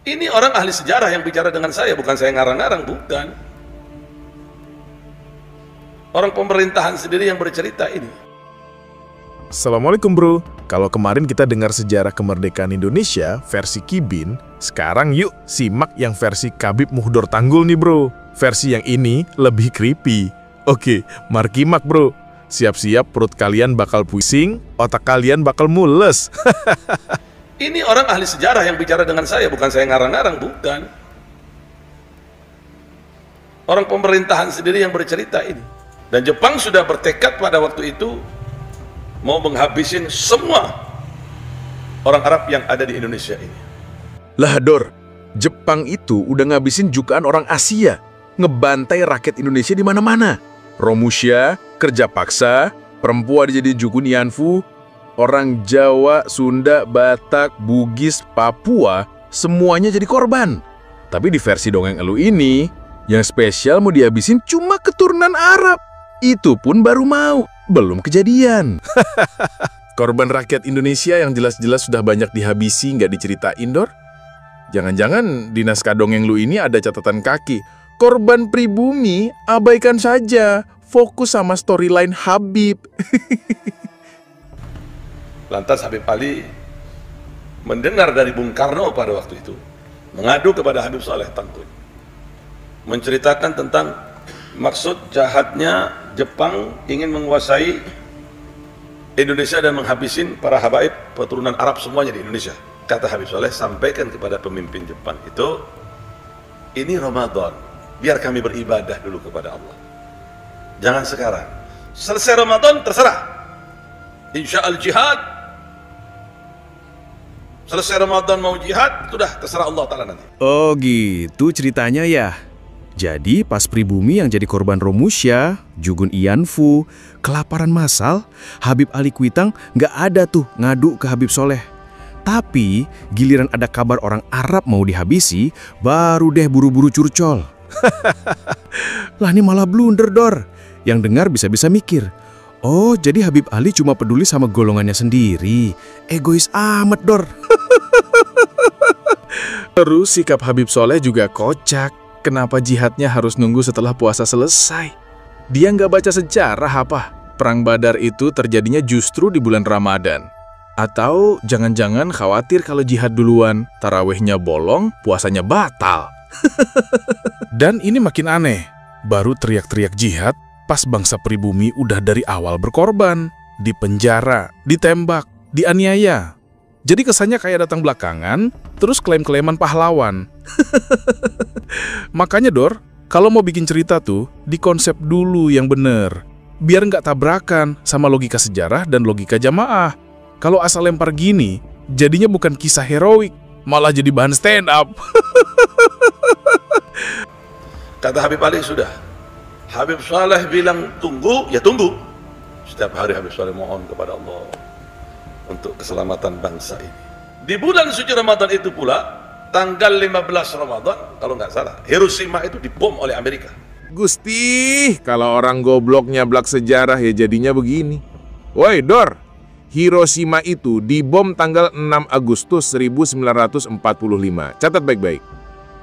Ini orang ahli sejarah yang bicara dengan saya, bukan saya ngarang-ngarang, bukan. Orang pemerintahan sendiri yang bercerita ini. Assalamualaikum bro. Kalau kemarin kita dengar sejarah kemerdekaan Indonesia versi Kibin, sekarang yuk simak yang versi Khabib Muhdor Tanggul nih bro. Versi yang ini lebih creepy. Oke, mari kimak bro. Siap-siap perut kalian bakal pusing, otak kalian bakal mules. Ini orang ahli sejarah yang bicara dengan saya, bukan saya ngarang-ngarang, bukan. Orang pemerintahan sendiri yang bercerita ini. Dan Jepang sudah bertekad pada waktu itu mau menghabisin semua orang Arab yang ada di Indonesia ini. Lah Dor, Jepang itu udah ngabisin jutaan orang Asia, ngebantai rakyat Indonesia di mana-mana. Romusha, kerja paksa, perempuan jadi Jukun Yanfu, orang Jawa, Sunda, Batak, Bugis, Papua, semuanya jadi korban. Tapi di versi dongeng elu ini, yang spesial mau dihabisin cuma keturunan Arab. Itu pun baru mau, belum kejadian. Korban rakyat Indonesia yang jelas-jelas sudah banyak dihabisi nggak diceritain Dor? Jangan-jangan di naskah dongeng lu ini ada catatan kaki. Korban pribumi, abaikan saja. Fokus sama storyline Habib. Lantas Habib Ali mendengar dari Bung Karno pada waktu itu, mengadu kepada Habib Saleh Tangkuy, menceritakan tentang maksud jahatnya Jepang ingin menguasai Indonesia dan menghabisin para habaib keturunan Arab semuanya di Indonesia. Kata Habib Saleh, sampaikan kepada pemimpin Jepang itu, ini Ramadan, biar kami beribadah dulu kepada Allah. Jangan sekarang. Selesai Ramadan terserah. Insya Allah jihad. Selesai Ramadan mau jihad, sudah terserah Allah Ta'ala nanti. Oh gitu ceritanya ya. Jadi pas pribumi yang jadi korban Romusha, Jugun Ianfu, kelaparan massal, Habib Ali Kuitang nggak ada tuh ngadu ke Habib Soleh. Tapi giliran ada kabar orang Arab mau dihabisi, baru deh buru-buru curcol. Lah ini malah blunder Dor. Yang dengar bisa-bisa mikir, oh jadi Habib Ali cuma peduli sama golongannya sendiri. Egois amat Dor. Terus sikap Habib Soleh juga kocak. Kenapa jihadnya harus nunggu setelah puasa selesai? Dia nggak baca sejarah apa? Perang Badar itu terjadinya justru di bulan Ramadan. Atau jangan-jangan khawatir kalau jihad duluan, tarawehnya bolong, puasanya batal. Dan ini makin aneh. Baru teriak-teriak jihad, pas bangsa pribumi udah dari awal berkorban, dipenjara, ditembak, dianiaya. Jadi kesannya kayak datang belakangan, terus klaim-klaiman pahlawan. Makanya Dor, kalau mau bikin cerita tuh, dikonsep dulu yang bener. Biar nggak tabrakan sama logika sejarah dan logika jamaah. Kalau asal lempar gini, jadinya bukan kisah heroik, malah jadi bahan stand up. Kata Habib Ali sudah. Habib Saleh bilang tunggu, ya tunggu. Setiap hari Habib Saleh mohon kepada Allah untuk keselamatan bangsa ini. Di bulan suci Ramadan itu pula, tanggal 15 Ramadan, kalau nggak salah, Hiroshima itu dibom oleh Amerika. Gusti, kalau orang goblok nyablak sejarah ya jadinya begini. Woi Dor, Hiroshima itu dibom tanggal 6 Agustus 1945. Catat baik-baik.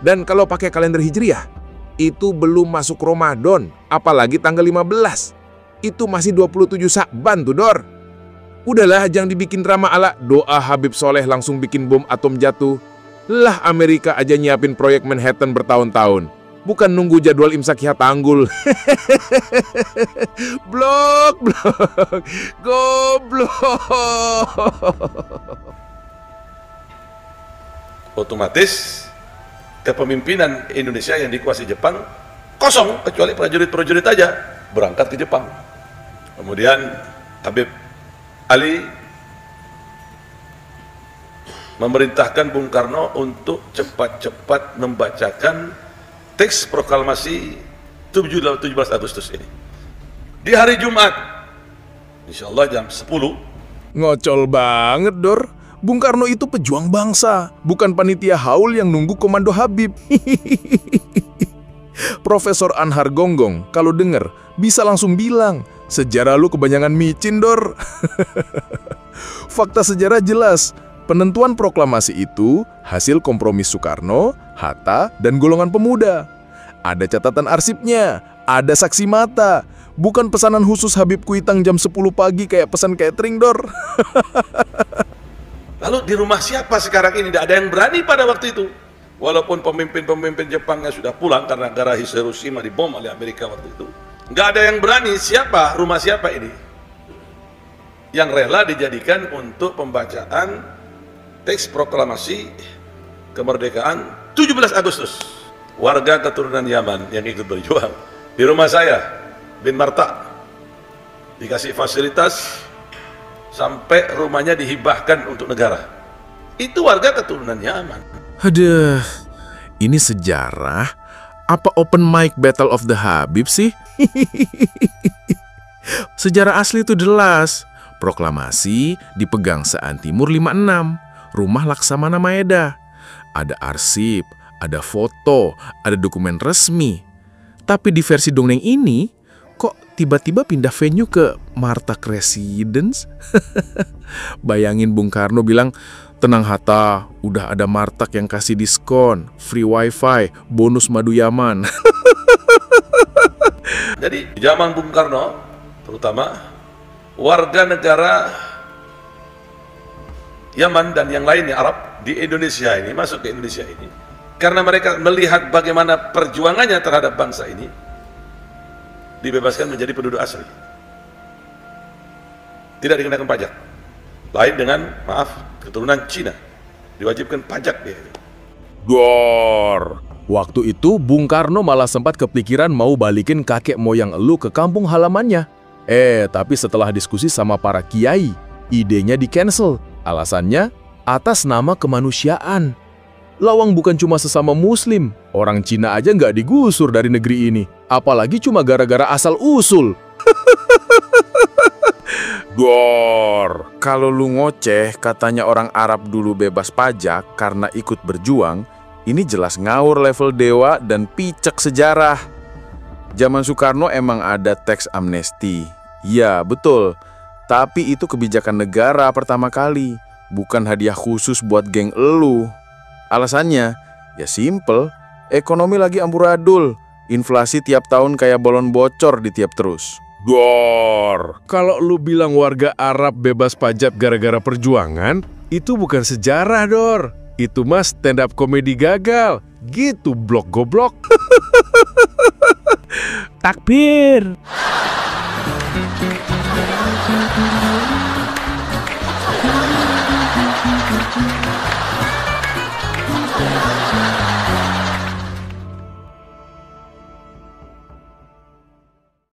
Dan kalau pakai kalender Hijriah, itu belum masuk Ramadan, apalagi tanggal 15. Itu masih 27 Syakban tuh Dor. Udahlah, jangan dibikin drama ala doa Habib Soleh langsung bikin bom atom jatuh. Lah Amerika aja nyiapin proyek Manhattan bertahun-tahun. Bukan nunggu jadwal imsak Tanggul. Blok. Goblok. Otomatis kepemimpinan Indonesia yang dikuasai Jepang kosong, kecuali prajurit-prajurit aja berangkat ke Jepang. Kemudian Habib Ali memerintahkan Bung Karno untuk cepat-cepat membacakan teks proklamasi 17 Agustus ini di hari Jumat, insya Allah jam 10. Ngocol banget Dor. Bung Karno itu pejuang bangsa, bukan panitia haul yang nunggu komando Habib. Profesor Anhar Gonggong kalau denger bisa langsung bilang, sejarah lu kebanyakan micin Dor. Fakta sejarah jelas, Penentuan proklamasi itu hasil kompromi Soekarno, Hatta, dan golongan pemuda. Ada catatan arsipnya, ada saksi mata. Bukan pesanan khusus Habib Kuitang jam 10 pagi kayak pesan catering, Dor. Lalu di rumah siapa sekarang ini? Tidak ada yang berani pada waktu itu. Walaupun pemimpin-pemimpin Jepangnya sudah pulang karena negara Hiroshima dibom oleh Amerika waktu itu. Nggak ada yang berani. Siapa? Rumah siapa ini? Yang rela dijadikan untuk pembacaan teks proklamasi kemerdekaan 17 Agustus. Warga keturunan Yaman yang ikut berjuang. Di rumah saya, Bin Marta, dikasih fasilitas sampai rumahnya dihibahkan untuk negara. Itu warga keturunan Yaman. Aduh, ini sejarah apa open mic Battle of the Habib sih? Sejarah asli itu jelas. Proklamasi dipegang Saan Timur 56, rumah Laksamana Maeda. Ada arsip, ada foto, ada dokumen resmi. Tapi di versi dongeng ini, kok tiba-tiba pindah venue ke Martak Residence? Bayangin Bung Karno bilang, tenang Hatta, udah ada Martak yang kasih diskon, free wifi, bonus madu Yaman. Jadi di zaman Bung Karno, terutama warga negara Yaman dan yang lainnya Arab di Indonesia ini, masuk ke Indonesia ini, karena mereka melihat bagaimana perjuangannya terhadap bangsa ini, dibebaskan menjadi penduduk asli. Tidak dikenakan pajak. Lain dengan, maaf, keturunan Cina. Diwajibkan pajak dia. Dor. Waktu itu Bung Karno malah sempat kepikiran mau balikin kakek moyang elu ke kampung halamannya. Tapi setelah diskusi sama para kiai, idenya di-cancel. Alasannya, atas nama kemanusiaan. Lawang bukan cuma sesama muslim, orang Cina aja nggak digusur dari negeri ini. Apalagi cuma gara-gara asal usul. Dor, kalau lu ngoceh katanya orang Arab dulu bebas pajak karena ikut berjuang, ini jelas ngawur level dewa dan picek sejarah. Zaman Soekarno emang ada teks amnesti. Ya, betul. Tapi itu kebijakan negara pertama kali, bukan hadiah khusus buat geng elu. Alasannya, ya simple, ekonomi lagi amburadul, inflasi tiap tahun kayak balon bocor di tiap terus. Dor, kalau lu bilang warga Arab bebas pajak gara-gara perjuangan, itu bukan sejarah, Dor. Itu mah stand up komedi gagal. Gitu blok goblok. Takbir.